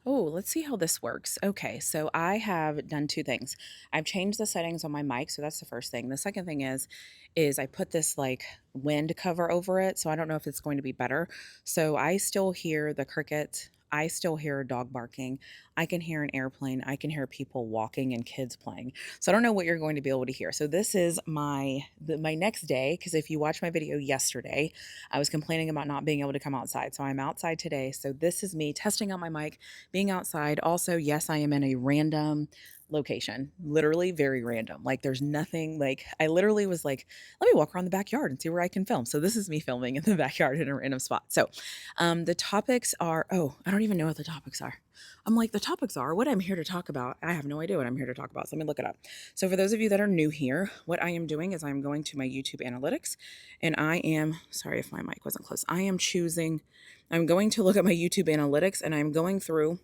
Oh, let's see how this works. Okay, so I have done two things. I've changed the settings on my mic, so that's the first thing. The second thing is I put this like wind cover over it, so I don't know if it's going to be better. So I still hear the crickets. I still hear a dog barking. I can hear an airplane. I can hear people walking and kids playing. So I don't know what you're going to be able to hear. So this is my next day because if you watched my video yesterday, I was complaining about not being able to come outside. So I'm outside today. So this is me testing out my mic being outside. Also, yes, I am in a random location, literally very random. Like, there's nothing, like, I literally was like, let me walk around the backyard and see where I can film. So, this is me filming in the backyard in a random spot. So, the topics are, oh, I don't even know what the topics are. I'm like, the topics are what I'm here to talk about. I have no idea what I'm here to talk about. So, let me look it up. So, for those of you that are new here, what I am doing is I'm going to my YouTube analytics and I am, sorry if my mic wasn't close, I'm going to look at my YouTube analytics and I'm going through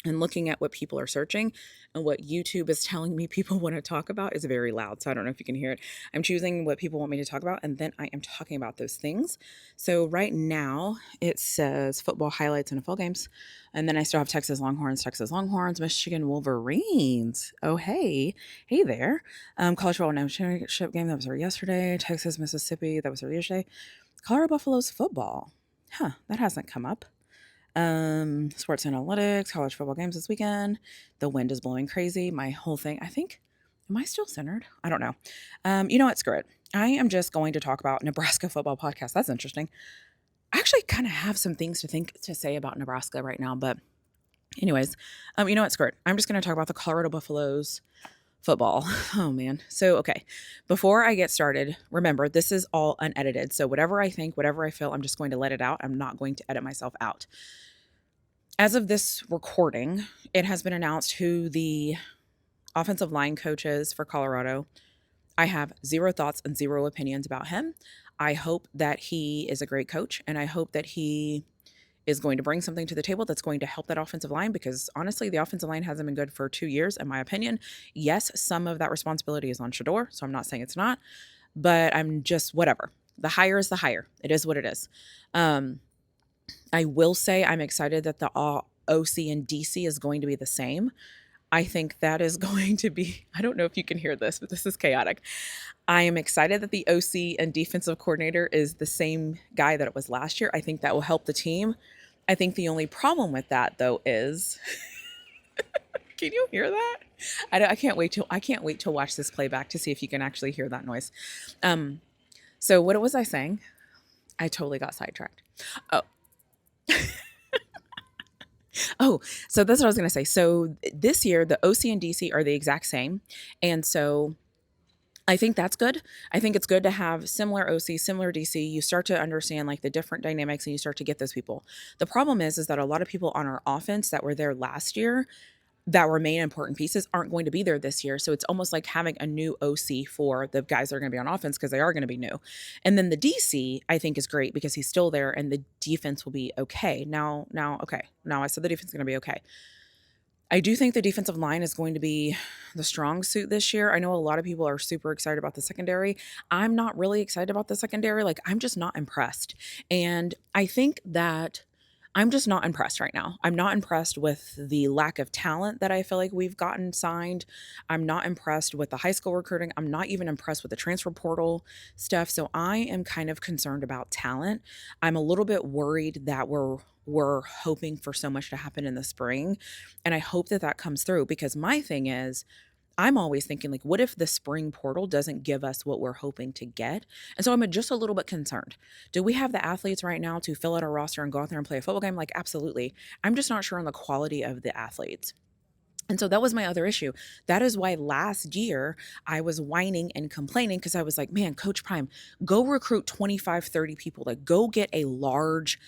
and looking at what people are searching and what YouTube is telling me people want to talk about is very loud. So I don't know if you can hear it. I'm choosing what people want me to talk about and then I am talking about those things. So right now it says football highlights and NFL games. And then I still have Texas Longhorns, Michigan Wolverines. Oh, hey. Hey there. College football national championship game that was there yesterday. Texas, Mississippi, that was there yesterday. Colorado Buffaloes football. Huh, that hasn't come up. Sports analytics, college football games this weekend. The wind is blowing crazy. My whole thing, I think, am I still centered? I don't know. You know what? Screw it. I am just going to talk about Nebraska football podcast. That's interesting. I actually kind of have some things to say about Nebraska right now, but anyways, you know what? Screw it. I'm just going to talk about the Colorado Buffaloes football. Oh man. So, okay. Before I get started, remember this is all unedited. So whatever I think, whatever I feel, I'm just going to let it out. I'm not going to edit myself out. As of this recording, it has been announced who the offensive line coach is for Colorado. I have zero thoughts and zero opinions about him. I hope that he is a great coach and I hope that he is going to bring something to the table that's going to help that offensive line because honestly, the offensive line hasn't been good for 2 years, in my opinion. Yes, some of that responsibility is on Shador, so I'm not saying it's not, but I'm just whatever. The hire is the hire. It is what it is. Um, I will say I'm excited that the OC and DC is going to be the same. I think that is going to be, I don't know if you can hear this, but this is chaotic. I am excited that the OC and defensive coordinator is the same guy that it was last year. I think that will help the team. I think the only problem with that though is, can you hear that? I can't wait to watch this playback to see if you can actually hear that noise. Um, so what was I saying? I totally got sidetracked. Oh, Oh, so that's what I was going to say. So this year, the OC and DC are the exact same. And so I think that's good. I think it's good to have similar OC, similar DC. You start to understand like the different dynamics and you start to get those people. The problem is that a lot of people on our offense that were there last year that were main important pieces aren't going to be there this year. So it's almost like having a new OC for the guys that are going to be on offense because they are going to be new. And then the DC, I think, is great because he's still there and the defense will be okay. Okay. Now I said the defense is going to be okay. I do think the defensive line is going to be the strong suit this year. I know a lot of people are super excited about the secondary. I'm not really excited about the secondary. Like, I'm just not impressed. And I think that I'm just not impressed right now. I'm not impressed with the lack of talent that I feel like we've gotten signed. I'm not impressed with the high school recruiting. I'm not even impressed with the transfer portal stuff. So I am kind of concerned about talent. I'm a little bit worried that we're hoping for so much to happen in the spring, and I hope that that comes through because my thing is I'm always thinking like, what if the spring portal doesn't give us what we're hoping to get? And so I'm just a little bit concerned. Do we have the athletes right now to fill out our roster and go out there and play a football game? Like, absolutely. I'm just not sure on the quality of the athletes. And so that was my other issue. That is why last year I was whining and complaining because I was like, man, Coach Prime, go recruit 25, 30 people. Like, go get a large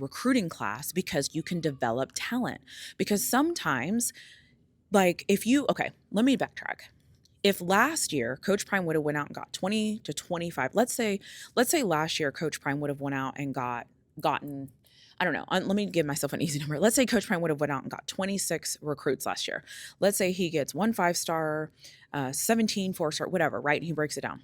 recruiting class because you can develop talent. Because sometimes, like, okay, let me backtrack. If last year Coach Prime would have went out and got 20 to 25, let's say last year Coach Prime would have went out and gotten, I don't know, let me give myself an easy number. Let's say Coach Prime would have went out and got 26 recruits last year. Let's say he gets one 5-star, 17 4-star, whatever, right? He breaks it down.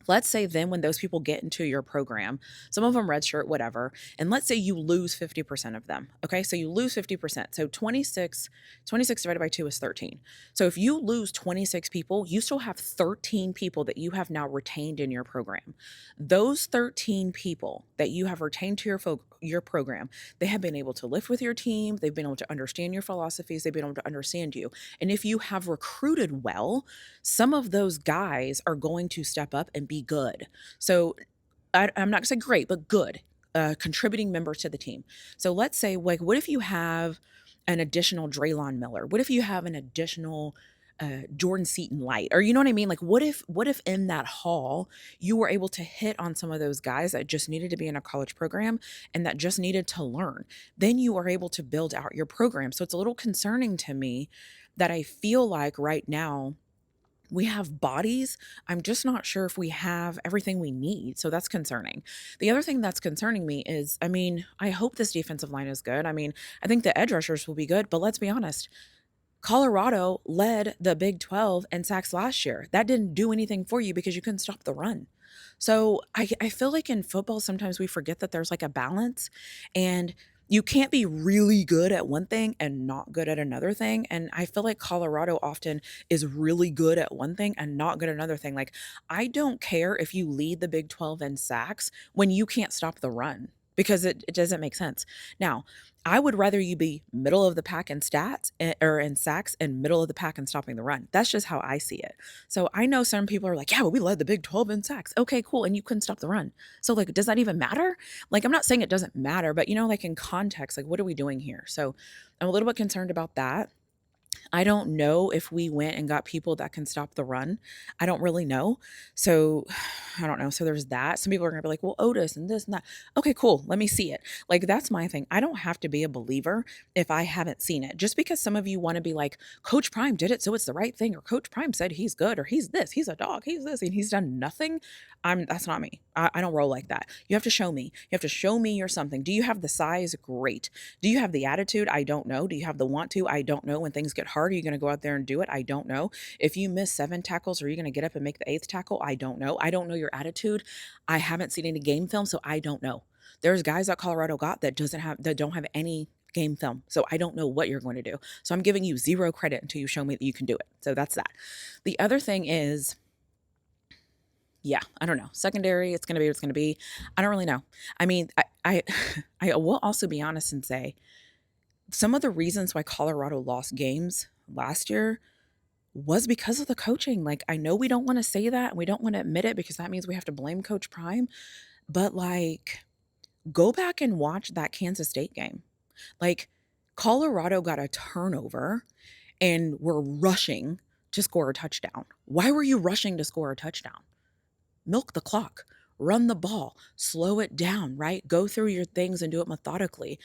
Let's say then when those people get into your program, some of them redshirt, whatever, and let's say you lose 50% of them. Okay, so you lose 50%. So 26 divided by 2 is 13. So if you lose 26 people, you still have 13 people that you have now retained in your program. Those 13 people that you have retained to your program, they have been able to lift with your team, they've been able to understand your philosophies, they've been able to understand you. And if you have recruited well, some of those guys are going to step up and be good. So I'm not gonna say great, but good, contributing members to the team. So let's say, like, what if you have an additional Draylon Miller? What if you have an additional Jordan Seaton Light? Or you know what I mean? Like, what if in that hall you were able to hit on some of those guys that just needed to be in a college program and that just needed to learn? Then you are able to build out your program. So it's a little concerning to me that I feel like right now we have bodies. I'm just not sure if we have everything we need. So that's concerning. The other thing that's concerning me is, I mean, I hope this defensive line is good. I mean, I think the edge rushers will be good, but let's be honest. Colorado led the Big 12 in sacks last year. That didn't do anything for you because you couldn't stop the run. So I feel like in football, sometimes we forget that there's like a balance and you can't be really good at one thing and not good at another thing. And I feel like Colorado often is really good at one thing and not good at another thing. Like, I don't care if you lead the Big 12 in sacks when you can't stop the run because it doesn't make sense. Now, I would rather you be middle of the pack in stats or in sacks and middle of the pack in stopping the run. That's just how I see it. So I know some people are like, yeah, well, we led the Big 12 in sacks. Okay, cool. And you couldn't stop the run. So, like, does that even matter? Like, I'm not saying it doesn't matter, but, like, in context, like, what are we doing here? So I'm a little bit concerned about that. I don't know if we went and got people that can stop the run. I don't really know. So I don't know. So there's that. Some people are going to be like, well, Otis and this and that. Okay, cool. Let me see it. Like, that's my thing. I don't have to be a believer if I haven't seen it. Just because some of you want to be like, Coach Prime did it, so it's the right thing, or Coach Prime said he's good, or he's this, he's a dog, he's this, and he's done nothing. That's not me. I don't roll like that. You have to show me. You have to show me you're something. Do you have the size? Great. Do you have the attitude? I don't know. Do you have the want to? I don't know. When things get hard, are you going to go out there and do it? I don't know. If you miss 7 tackles, are you going to get up and make the 8th tackle? I don't know. I don't know your attitude. I haven't seen any game film, so I don't know. There's guys that Colorado got that don't have any game film. So I don't know what you're going to do. So I'm giving you 0 credit until you show me that you can do it. So that's that. The other thing is, yeah, I don't know. Secondary, it's going to be what it's going to be. I don't really know. I mean, I will also be honest and say some of the reasons why Colorado lost games last year was because of the coaching. Like, I know we don't want to say that and we don't want to admit it because that means we have to blame Coach Prime, but like, go back and watch that Kansas State game. Like, Colorado got a turnover and were rushing to score a touchdown. Why were you rushing to score a touchdown? Milk the clock, run the ball, slow it down, right? Go through your things and do it methodically.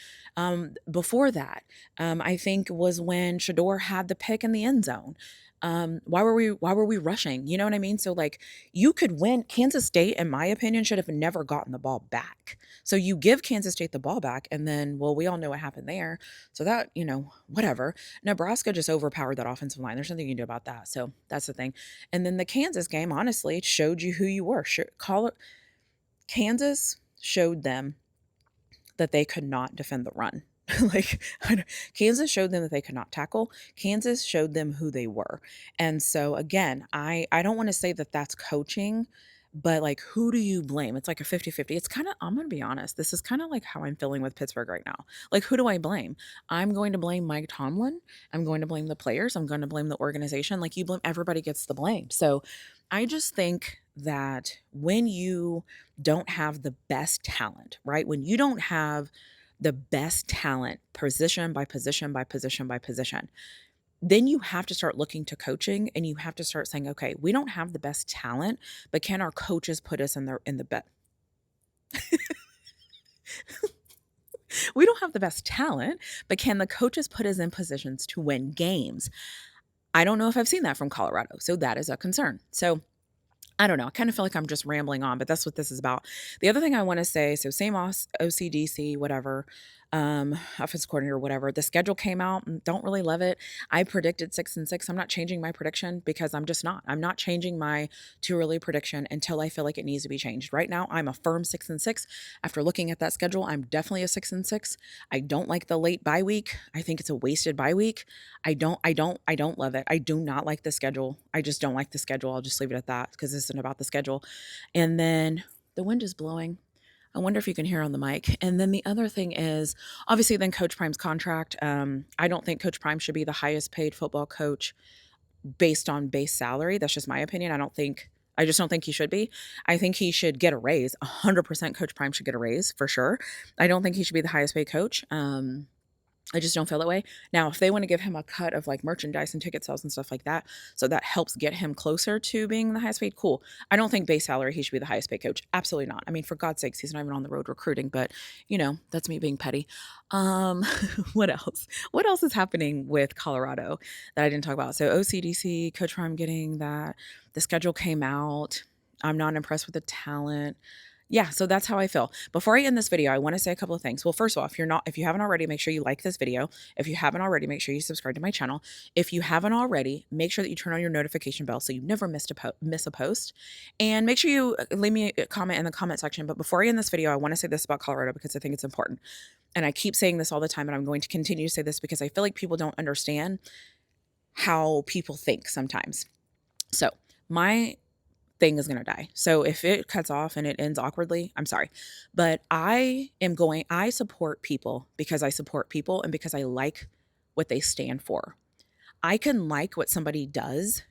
Before that, I think was when Shador had the pick in the end zone. Why were we rushing? You know what I mean? So like, you could win. Kansas State, in my opinion, should have never gotten the ball back. So you give Kansas State the ball back, and then, well, we all know what happened there. So that, whatever. Nebraska just overpowered that offensive line. There's nothing you can do about that. So that's the thing. And then the Kansas game, honestly, it showed you who you were. Kansas showed them that they could not defend the run. Like, Kansas showed them that they could not tackle. Kansas showed them who they were. And so again, I don't want to say that that's coaching, but like, who do you blame? It's like a 50-50. It's kind of, I'm going to be honest, this is kind of like how I'm feeling with Pittsburgh right now. Like, who do I blame? I'm going to blame Mike Tomlin. I'm going to blame the players. I'm going to blame the organization. Like, you blame, everybody gets the blame. So I just think that when you don't have the best talent, right? When you don't have the best talent, position by position by position by position, then you have to start looking to coaching and you have to start saying, okay, we don't have the best talent, but can our coaches put us in the best? We don't have the best talent, but can the coaches put us in positions to win games? I don't know if I've seen that from Colorado. So that is a concern. So I don't know. I kind of feel like I'm just rambling on, but that's what this is about. The other thing I want to say, so same OCDC, whatever. offensive coordinator, whatever. The schedule came out, don't really love it. I predicted 6-6. I'm not changing my prediction because I'm just not. I'm not changing my too early prediction until I feel like it needs to be changed. Right now, I'm a firm 6-6. After looking at that schedule, I'm definitely a 6-6. I don't like the late bye week. I think it's a wasted bye week. I don't love it. I do not like the schedule. I just don't like the schedule. I'll just leave it at that because this isn't about the schedule. And then the wind is blowing. I wonder if you can hear on the mic. And then the other thing is, obviously, then Coach Prime's contract. I don't think Coach Prime should be the highest paid football coach based on base salary. That's just my opinion. I just don't think he should be. I think he should get a raise. 100% Coach Prime should get a raise for sure. I don't think he should be the highest paid coach. I just don't feel that way. Now, if they want to give him a cut of like merchandise and ticket sales and stuff like that, so that helps get him closer to being the highest paid, cool. I don't think base salary he should be the highest paid coach. Absolutely not. I mean, for God's sakes, he's not even on the road recruiting, but that's me being petty. Um, what else? What else is happening with Colorado that I didn't talk about? So OCDC, Coach Prime getting that. The schedule came out. I'm not impressed with the talent. Yeah, so that's how I feel. Before I end this video, I want to say a couple of things. Well, first of all, if you haven't already, make sure you like this video. If you haven't already, make sure you subscribe to my channel. If you haven't already, make sure that you turn on your notification bell so you never miss a post. And make sure you leave me a comment in the comment section. But before I end this video, I want to say this about Colorado because I think it's important. And I keep saying this all the time, and I'm going to continue to say this because I feel like people don't understand how people think sometimes. So my thing is going to die. So if it cuts off and it ends awkwardly, I'm sorry. But I support people because I support people and because I like what they stand for. I can like what somebody does,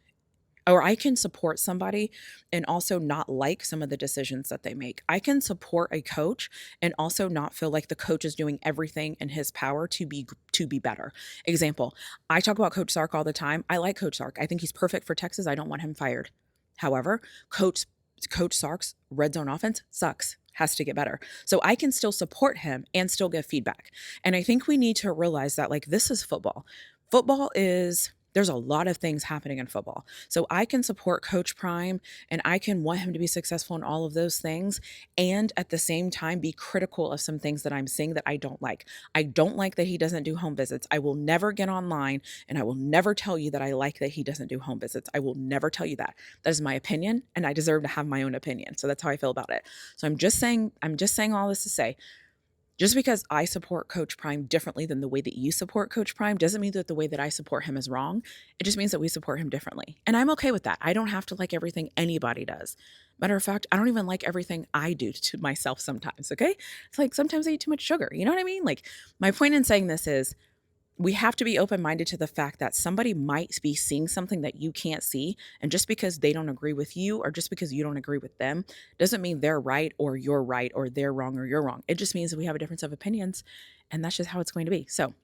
or I can support somebody and also not like some of the decisions that they make. I can support a coach and also not feel like the coach is doing everything in his power to be better. Example, I talk about Coach Sark all the time. I like Coach Sark. I think he's perfect for Texas. I don't want him fired. However, Coach Sark's red zone offense sucks, has to get better. So I can still support him and still give feedback. And I think we need to realize that this is football. There's a lot of things happening in football. So I can support Coach Prime and I can want him to be successful in all of those things. And at the same time, be critical of some things that I'm seeing that I don't like. I don't like that he doesn't do home visits. I will never get online and I will never tell you that I like that he doesn't do home visits. I will never tell you that. That is my opinion and I deserve to have my own opinion. So that's how I feel about it. So I'm just saying all this to say, just because I support Coach Prime differently than the way that you support Coach Prime doesn't mean that the way that I support him is wrong. It just means that we support him differently. And I'm okay with that. I don't have to like everything anybody does. Matter of fact, I don't even like everything I do to myself sometimes, okay? It's like sometimes I eat too much sugar. You know what I mean? Like my point in saying this is we have to be open-minded to the fact that somebody might be seeing something that you can't see. And just because they don't agree with you or just because you don't agree with them doesn't mean they're right or you're right or they're wrong or you're wrong. It just means that we have a difference of opinions and that's just how it's going to be. So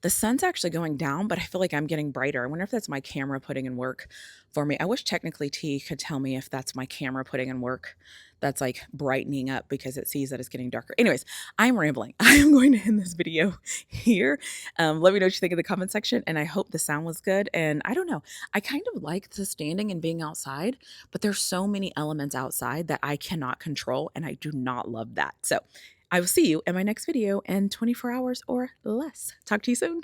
the sun's actually going down, but I feel like I'm getting brighter. I wonder if that's my camera putting in work for me. I wish technically T could tell me if that's my camera putting in work. That's like brightening up because it sees that it's getting darker. Anyways, I'm rambling. I am going to end this video here. Let me know what you think in the comment section. And I hope the sound was good. And I don't know, I kind of like the standing and being outside, but there's so many elements outside that I cannot control. And I do not love that. So I will see you in my next video in 24 hours or less. Talk to you soon.